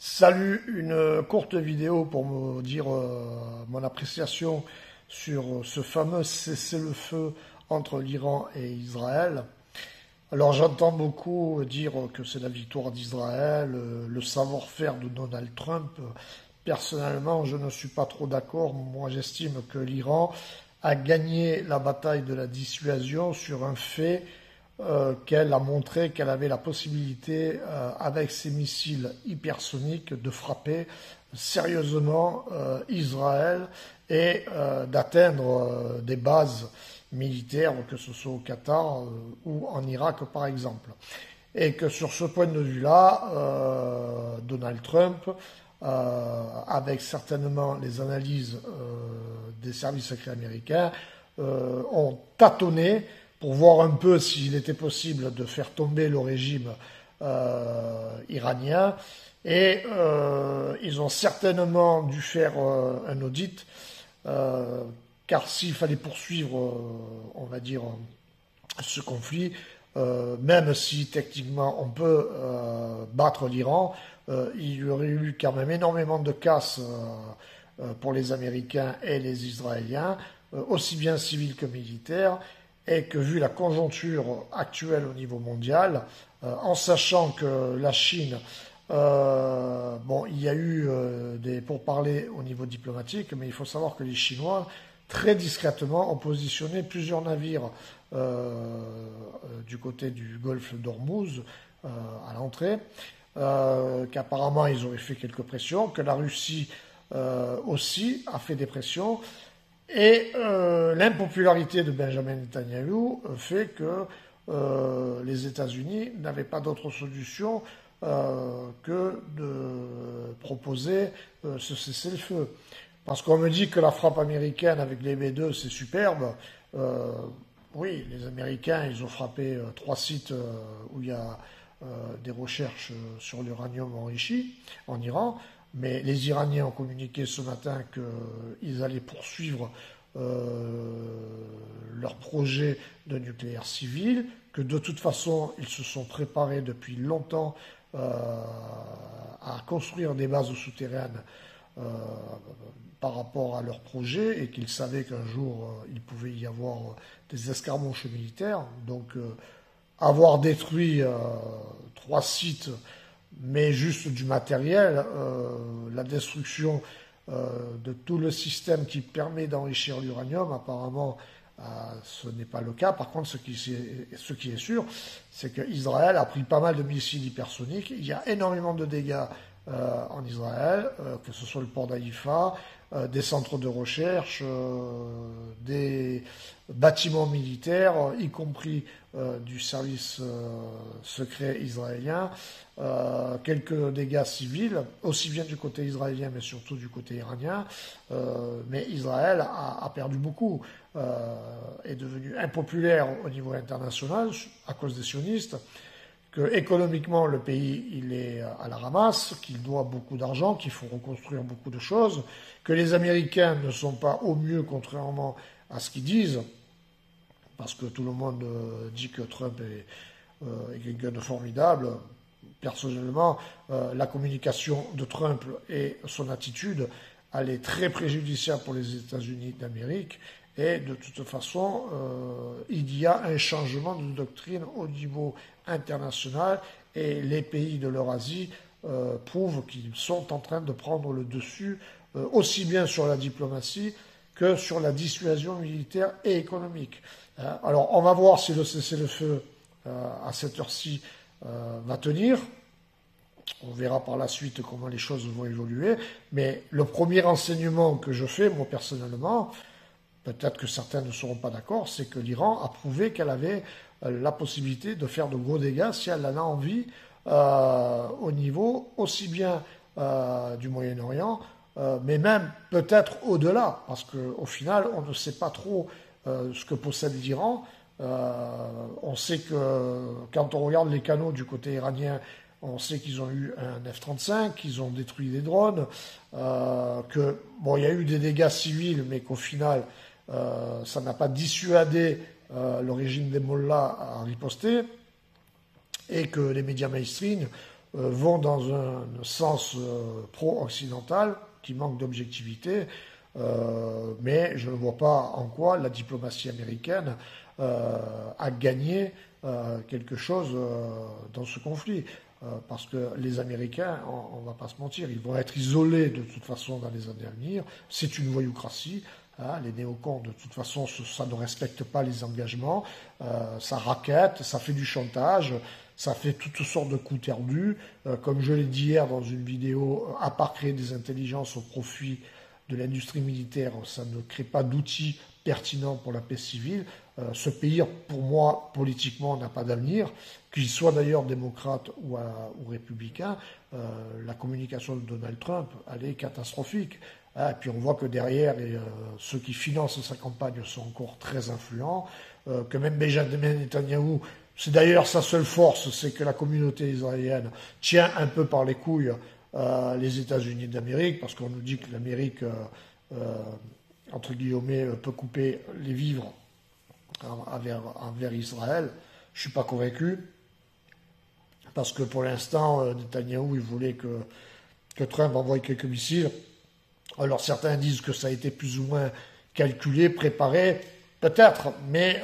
Salut, une courte vidéo pour me dire mon appréciation sur ce fameux cessez-le-feu entre l'Iran et Israël. Alors j'entends beaucoup dire que c'est la victoire d'Israël, le savoir-faire de Donald Trump. Personnellement, je ne suis pas trop d'accord. Moi, j'estime que l'Iran a gagné la bataille de la dissuasion sur un fait qu'elle a montré qu'elle avait la possibilité, avec ses missiles hypersoniques, de frapper sérieusement Israël et d'atteindre des bases militaires, que ce soit au Qatar ou en Irak par exemple. Et que sur ce point de vue-là, Donald Trump, avec certainement les analyses des services secrets américains, ont tâtonné pour voir un peu s'il était possible de faire tomber le régime iranien. Et ils ont certainement dû faire un audit, car s'il fallait poursuivre, on va dire, ce conflit, même si techniquement on peut battre l'Iran, il y aurait eu quand même énormément de casse pour les Américains et les Israéliens, aussi bien civils que militaires, et que vu la conjoncture actuelle au niveau mondial, en sachant que la Chine, bon, il y a eu des pourparlers au niveau diplomatique, mais il faut savoir que les Chinois, très discrètement, ont positionné plusieurs navires du côté du golfe d'Ormuz à l'entrée, qu'apparemment ils auraient fait quelques pressions, que la Russie aussi a fait des pressions. Et l'impopularité de Benjamin Netanyahou fait que les États-Unis n'avaient pas d'autre solution que de proposer ce cessez-le-feu. Parce qu'on me dit que la frappe américaine avec les B-2 c'est superbe. Oui, les Américains ils ont frappé 3 sites où il y a des recherches sur l'uranium enrichi en Iran. Mais les Iraniens ont communiqué ce matin qu'ils allaient poursuivre leur projet de nucléaire civil, que de toute façon ils se sont préparés depuis longtemps à construire des bases souterraines par rapport à leur projet et qu'ils savaient qu'un jour il pouvait y avoir des escarmouches militaires. Donc avoir détruit 3 sites mais juste du matériel, la destruction de tout le système qui permet d'enrichir l'uranium, apparemment, ce n'est pas le cas. Par contre, ce qui est sûr, c'est qu'Israël a pris pas mal de missiles hypersoniques. Il y a énormément de dégâts en Israël, que ce soit le port d'Haïfa, des centres de recherche, des bâtiments militaires, y compris du service secret israélien, quelques dégâts civils, aussi bien du côté israélien mais surtout du côté iranien. Mais Israël a perdu beaucoup, est devenu impopulaire au niveau international à cause des sionistes, que économiquement le pays il est à la ramasse, qu'il doit beaucoup d'argent, qu'il faut reconstruire beaucoup de choses, que les Américains ne sont pas au mieux contrairement à ce qu'ils disent, parce que tout le monde dit que Trump est quelqu'un de formidable. Personnellement, la communication de Trump et son attitude, elle est très préjudiciable pour les États-Unis d'Amérique. Et de toute façon, il y a un changement de doctrine au niveau international et les pays de l'Eurasie prouvent qu'ils sont en train de prendre le dessus aussi bien sur la diplomatie que sur la dissuasion militaire et économique. Alors on va voir si le cessez-le-feu à cette heure-ci va tenir. On verra par la suite comment les choses vont évoluer. Mais le premier enseignement que je fais, moi personnellement, peut-être que certains ne seront pas d'accord, c'est que l'Iran a prouvé qu'elle avait la possibilité de faire de gros dégâts si elle en a envie au niveau aussi bien du Moyen-Orient, mais même peut-être au-delà, parce qu'au final, on ne sait pas trop ce que possède l'Iran. On sait que quand on regarde les canaux du côté iranien, on sait qu'ils ont eu un F-35, qu'ils ont détruit des drones, que bon, il y a eu des dégâts civils, mais qu'au final, ça n'a pas dissuadé le régime des mollahs à riposter, et que les médias mainstream vont dans un sens pro-occidental qui manque d'objectivité, mais je ne vois pas en quoi la diplomatie américaine a gagné quelque chose dans ce conflit. Parce que les Américains, on ne va pas se mentir, ils vont être isolés de toute façon dans les années à venir. C'est une voyoucratie. Hein, les néocons, de toute façon, ça ne respecte pas les engagements. Ça raquette, ça fait du chantage, ça fait toutes sortes de coups tordus. Comme je l'ai dit hier dans une vidéo, à part créer des intelligences au profit de l'industrie militaire, ça ne crée pas d'outils pertinents pour la paix civile. Ce pays, pour moi, politiquement, n'a pas d'avenir. Qu'il soit d'ailleurs démocrate ou républicain, la communication de Donald Trump, elle est catastrophique. Et puis on voit que derrière, ceux qui financent sa campagne sont encore très influents, que même Benjamin Netanyahou, c'est d'ailleurs sa seule force, c'est que la communauté israélienne tient un peu par les couilles les États-Unis d'Amérique, parce qu'on nous dit que l'Amérique, entre guillemets, peut couper les vivres envers Israël. Je ne suis pas convaincu, parce que pour l'instant, Netanyahou, il voulait que Trump envoie quelques missiles. Alors certains disent que ça a été plus ou moins calculé, préparé, peut-être, mais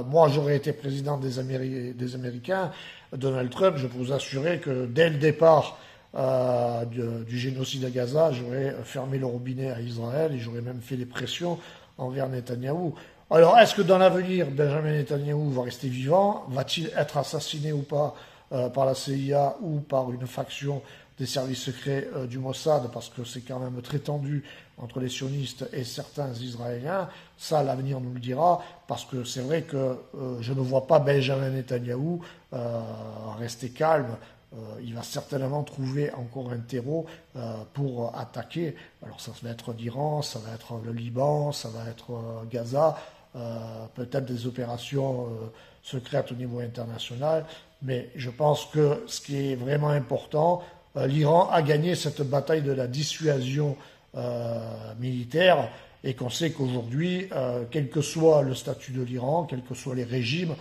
moi j'aurais été président des Américains, Donald Trump, je peux vous assurer que dès le départ du génocide à Gaza, j'aurais fermé le robinet à Israël et j'aurais même fait des pressions envers Netanyahou. Alors est-ce que dans l'avenir, Benjamin Netanyahou va rester vivant? Va-t-il être assassiné ou pas par la CIA ou par une faction des services secrets du Mossad, parce que c'est quand même très tendu entre les sionistes et certains Israéliens? Ça, l'avenir nous le dira, parce que c'est vrai que je ne vois pas Benjamin Netanyahou rester calme. Il va certainement trouver encore un terreau pour attaquer. Alors ça va être l'Iran, ça va être le Liban, ça va être Gaza, peut-être des opérations secrètes au niveau international, mais je pense que ce qui est vraiment important, l'Iran a gagné cette bataille de la dissuasion militaire, et qu'on sait qu'aujourd'hui, quel que soit le statut de l'Iran, quels que soient les régimes,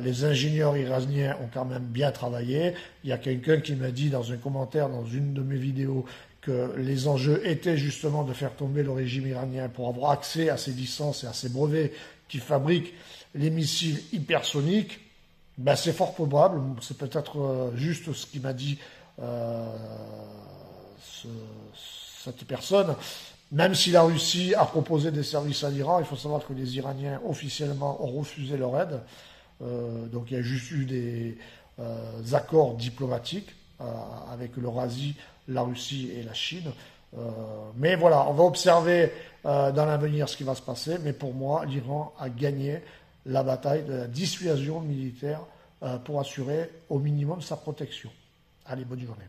les ingénieurs iraniens ont quand même bien travaillé. Il y a quelqu'un qui m'a dit dans un commentaire dans une de mes vidéos que les enjeux étaient justement de faire tomber le régime iranien pour avoir accès à ces licences et à ces brevets qui fabriquent les missiles hypersoniques. Ben, c'est fort probable, c'est peut-être juste ce qu'il m'a dit cette personne. Même si la Russie a proposé des services à l'Iran, il faut savoir que les Iraniens officiellement ont refusé leur aide. Donc il y a juste eu des accords diplomatiques avec l'Eurasie, la Russie et la Chine. Mais voilà, on va observer dans l'avenir ce qui va se passer. Mais pour moi, l'Iran a gagné la bataille de la dissuasion militaire pour assurer au minimum sa protection. Allez, bonne journée.